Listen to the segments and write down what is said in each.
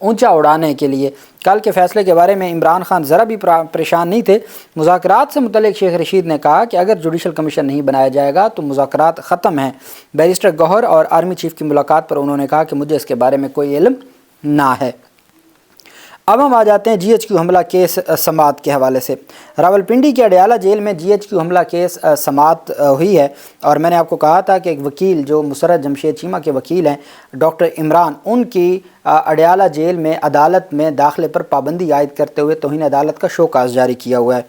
اونچا اڑانے کے لیے۔ کل کے فیصلے کے بارے میں عمران خان ذرا بھی پریشان نہیں تھے۔ مذاکرات سے متعلق شیخ رشید نے کہا کہ اگر جوڈیشل کمیشن نہیں بنایا جائے گا تو مذاکرات ختم ہیں۔ بیرسٹر گوہر اور آرمی چیف کی ملاقات پر انہوں نے کہا کہ مجھے اس کے بارے میں کوئی علم نہ ہے۔ اب ہم آ جاتے ہیں جی ایچ کیو حملہ کیس سماعت کے حوالے سے۔ راولپنڈی کے اڈیالہ جیل میں جی ایچ کیو حملہ کیس سماعت ہوئی ہے، اور میں نے آپ کو کہا تھا کہ ایک وکیل جو مسرت جمشید چیمہ کے وکیل ہیں ڈاکٹر عمران، ان کی اڈیالہ جیل میں عدالت میں داخلے پر پابندی عائد کرتے ہوئے توہین عدالت کا شوکاز جاری کیا ہوا ہے۔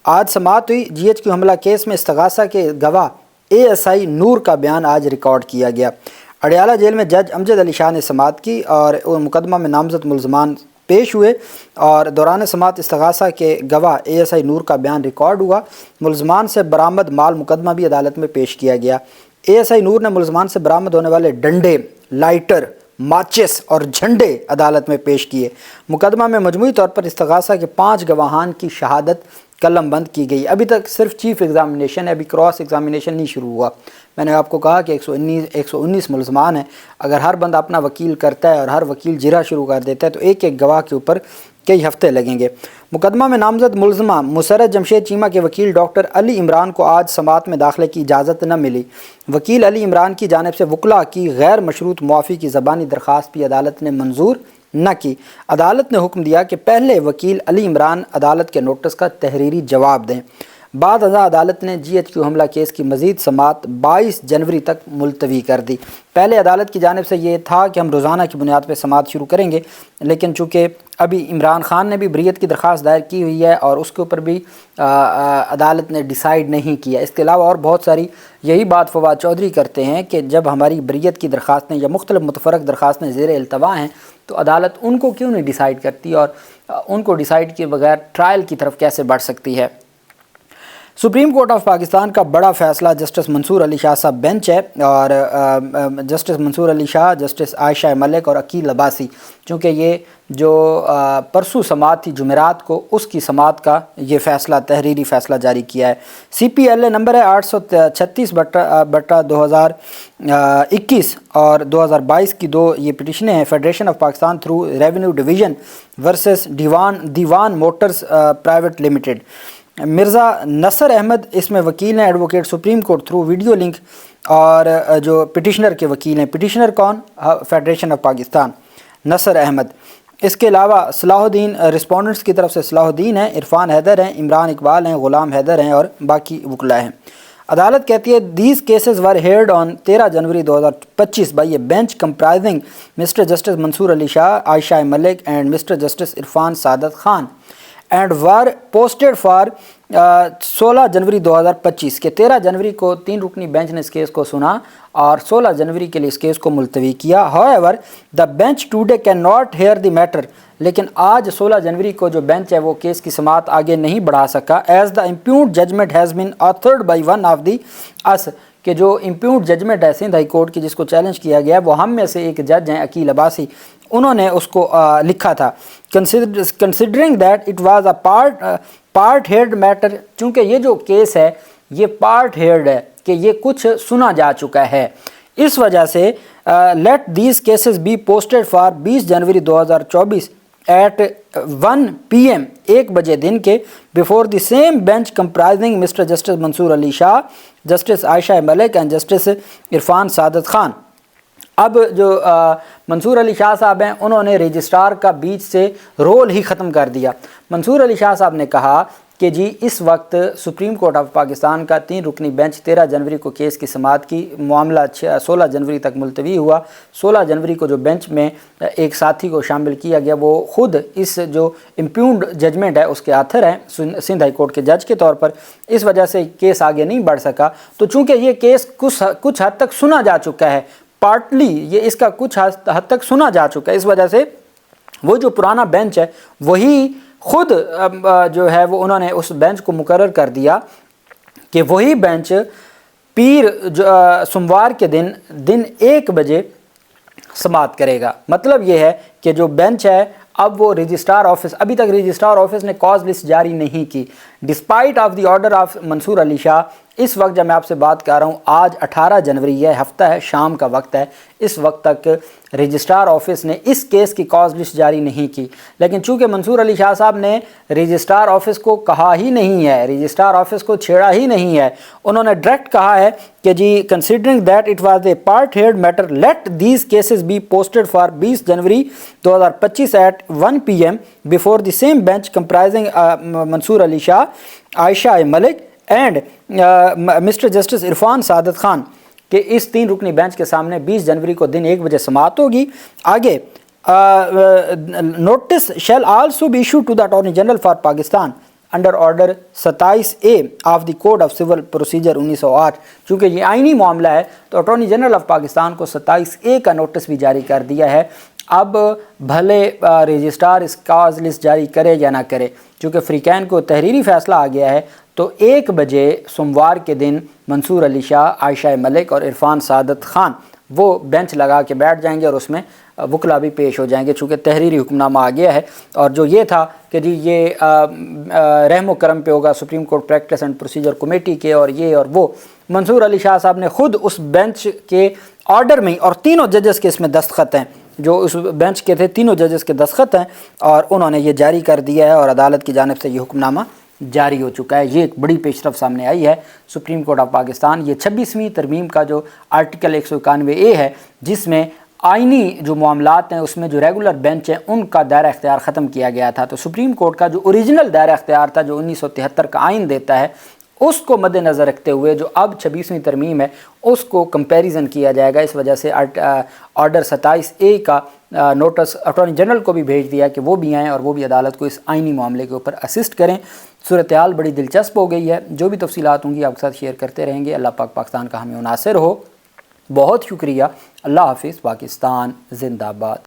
آج سماعت ہوئی۔ جی ایچ کیو حملہ کیس میں استغاثہ کے گواہ ASI نور کا بیان آج ریکارڈ کیا گیا۔ اڈیالہ جیل میں جج امجد علی شاہ نے سماعت کی اور مقدمہ میں نامزد ملزمان پیش ہوئے، اور دوران سماعت استغاثہ کے گواہ ASI نور کا بیان ریکارڈ ہوا۔ ملزمان سے برآمد مال مقدمہ بھی عدالت میں پیش کیا گیا۔ ASI نور نے ملزمان سے برآمد ہونے والے ڈنڈے، لائٹر، ماچس اور جھنڈے عدالت میں پیش کیے۔ مقدمہ میں مجموعی طور پر استغاثہ کے 5 گواہان کی شہادت قلم بند کی گئی۔ ابھی تک صرف چیف ایگزامینیشن ہے، ابھی کراس ایگزامینیشن نہیں شروع ہوا۔ میں نے آپ کو کہا کہ 119 ملزمان ہیں، اگر ہر بندہ اپنا وکیل کرتا ہے اور ہر وکیل جرا شروع کر دیتا ہے تو ایک ایک گواہ کے اوپر کئی ہفتے لگیں گے۔ مقدمہ میں نامزد ملزمہ مسرت جمشید چیمہ کے وکیل ڈاکٹر علی عمران کو آج سماعت میں داخلے کی اجازت نہ ملی۔ وکیل علی عمران کی جانب سے وکلاء کی غیر مشروط معافی کی زبانی درخواست بھی عدالت نے منظور نہ کی۔ عدالت نے حکم دیا کہ پہلے وکیل علی عمران عدالت کے نوٹس کا تحریری جواب دیں۔ بعد ازاں عدالت نے جی ایچ کیو حملہ کیس کی مزید سماعت 22 جنوری تک ملتوی کر دی۔ پہلے عدالت کی جانب سے یہ تھا کہ ہم روزانہ کی بنیاد پہ سماعت شروع کریں گے، لیکن چونکہ ابھی عمران خان نے بھی بریت کی درخواست دائر کی ہوئی ہے اور اس کے اوپر بھی عدالت نے ڈیسائیڈ نہیں کیا۔ اس کے علاوہ اور بہت ساری یہی بات فواد چودھری کرتے ہیں کہ جب ہماری بریت کی درخواستیں یا مختلف متفرق درخواستیں زیر التوا ہیں تو عدالت ان کو کیوں نہیں ڈیسائیڈ کرتی، اور ان کو ڈیسائیڈ کیے بغیر ٹرائل کی طرف کیسے بڑھ سکتی ہے۔ سپریم کورٹ آف پاکستان کا بڑا فیصلہ جسٹس منصور علی شاہ صاحب بینچ ہے، اور جسٹس منصور علی شاہ، جسٹس عائشہ ملک اور عقیل عباسی، چونکہ یہ جو پرسوں سماعت تھی جمعرات کو، اس کی سماعت کا یہ فیصلہ تحریری فیصلہ جاری کیا ہے۔ CPLA نمبر ہے 836/2021 اور 2022 کی 2 یہ پٹیشنیں ہیں۔ Federation of Pakistan through revenue division versus Dewan motors private limited. Mirza Nasr Ahmed اس میں وکیل ہیں، advocate supreme court through video link, اور جو پٹیشنر کے وکیل ہیں، پٹیشنر کون؟ Federation of Pakistan, Nasr Ahmed. اس کے علاوہ صلاح الدین رسپونڈنٹس کی طرف سے صلاح الدین ہیں، عرفان حیدر ہیں، عمران اقبال ہیں، غلام حیدر ہیں اور باقی وکلاء ہیں۔ عدالت کہتی ہے these cases were heard on 13 January 2025 by a bench comprising mister justice Mansoor Ali Shah, Ayesha Malik and mister justice Irfan Saadat Khan, and were posted for 16 January 2025 کے 13 جنوری کو 3 رکنی بینچ نے اس کیس کو سنا اور 16 جنوری کے لیے اس کیس کو ملتوی کیا۔ however the bench today cannot hear the matter، لیکن آج 16 جنوری کو جو بینچ ہے وہ کیس کی سماعت آگے نہیں بڑھا سکا۔ as the impugned judgment has been authored by one of the us، کہ جو امپیوڈ ججمنٹ ہے سندھ ہائی کورٹ کی جس کو چیلنج کیا گیا ہے وہ ہم میں سے ایک جج ہیں عقیل عباسی، انہوں نے اس کو لکھا تھا۔ considering that it was a part heard matter، چونکہ یہ جو کیس ہے یہ پارٹ ہیئرڈ ہے کہ یہ کچھ سنا جا چکا ہے، اس وجہ سے let these cases be posted for 20 January 2024 at 1 PM 1 بجے دن کے before the same bench comprising Mr. Justice Mansoor Ali Shah, justice Ayesha Malik and justice Irfan Saadat Khan. اب جو منصور علی شاہ صاحب ہیں انہوں نے رجسٹرار کا بیچ سے رول ہی ختم کر دیا۔ منصور علی شاہ صاحب نے کہا کہ جی اس وقت سپریم کورٹ آف پاکستان کا 3 رکنی بینچ 13 جنوری کو کیس کی سماعت کی، معاملہ 16 جنوری تک ملتوی ہوا۔ 16 جنوری کو جو بینچ میں ایک ساتھی کو شامل کیا گیا وہ خود اس جو امپیوڈ ججمنٹ ہے اس کے آتھر ہیں سندھ ہائی کورٹ کے جج کے طور پر، اس وجہ سے کیس آگے نہیں بڑھ سکا۔ تو چونکہ یہ کیس کچھ حد تک سنا جا چکا ہے، پارٹلی یہ اس کا کچھ حد تک سنا جا چکا ہے، اس وجہ سے وہ جو پرانا بینچ ہے وہی خود جو ہے وہ انہوں نے اس بینچ کو مقرر کر دیا کہ وہی بینچ پیر سوموار کے دن 1 بجے سماعت کرے گا۔ مطلب یہ ہے کہ جو بینچ ہے اب وہ رجسٹرار آفس، ابھی تک رجسٹرار آفس نے کاز لسٹ جاری نہیں کی، despite of the order of Mansoor Ali Shah اس وقت جب میں آپ سے بات کر رہا ہوں آج 18 جنوری ہے، ہفتہ ہے، شام کا وقت ہے، اس وقت تک رجسٹرار آفس نے اس کیس کی کاز لسٹ جاری نہیں کی، لیکن چونکہ منصور علی شاہ صاحب نے رجسٹرار آفس کو کہا ہی نہیں ہے، رجسٹرار آفس کو چھیڑا ہی نہیں ہے، انہوں نے ڈائریکٹ کہا ہے کہ جی considering that it was a part heard matter let these cases be posted for 20 January 2025 at 1 PM before the same bench comprising Mansoor Ali Shah, Ayesha Malik and mister justice Irfan Saadat Khan, کہ اس 3 رکنی بینچ کے سامنے 20 جنوری کو دن 1 بجے سماعت ہوگی۔ آگے notice shall also be issue to the attorney general for Pakistan under order 27A of the code of civil procedure 1908، چونکہ یہ آئینی معاملہ ہے تو اٹارنی جنرل آف پاکستان کو 27A کا نوٹس بھی جاری کر دیا ہے۔ اب بھلے رجسٹرار اس کاز لسٹ جاری کرے یا نہ کرے، چونکہ فریقین کو تحریری فیصلہ آ گیا ہے، تو 1 بجے سوموار کے دن منصور علی شاہ، عائشہ ملک اور عرفان سعادت خان وہ بینچ لگا کے بیٹھ جائیں گے اور اس میں وکلا بھی پیش ہو جائیں گے، چونکہ تحریری حکم نامہ آ گیا ہے۔ اور جو یہ تھا کہ جی یہ رحم و کرم پہ ہوگا supreme court practice and procedure committee کے اور یہ اور وہ، منصور علی شاہ صاحب نے خود اس بینچ کے آرڈر میں، اور تینوں ججز کے اس میں دستخط ہیں، جو اس بینچ کے تھے تینوں ججز کے دستخط ہیں، اور انہوں نے یہ جاری کر دیا ہے اور عدالت کی جانب سے یہ حکم نامہ جاری ہو چکا ہے۔ یہ ایک بڑی پیش رفت سامنے آئی ہے سپریم کورٹ آف پاکستان۔ یہ 26ویں ترمیم کا جو آرٹیکل 191A ہے، جس میں آئینی جو معاملات ہیں اس میں جو ریگولر بینچ ہیں ان کا دائرہ اختیار ختم کیا گیا تھا، تو سپریم کورٹ کا جو اوریجنل دائرہ اختیار تھا جو 1973 کا آئین دیتا ہے، اس کو مد نظر رکھتے ہوئے جو اب 26ویں ترمیم ہے اس کو کمپیریزن کیا جائے گا۔ اس وجہ سے آرڈر 27A کا نوٹس اٹارنی جنرل کو بھی بھیج دیا کہ وہ بھی آئیں اور وہ بھی عدالت کو اس آئینی معاملے کے اوپر اسسٹ کریں۔ صورتحال بڑی دلچسپ ہو گئی ہے، جو بھی تفصیلات ہوں گی آپ کے ساتھ شیئر کرتے رہیں گے۔ اللہ پاک پاکستان کا ہمیں ناصر ہو۔ بہت شکریہ۔ اللہ حافظ۔ پاکستان زندہ باد۔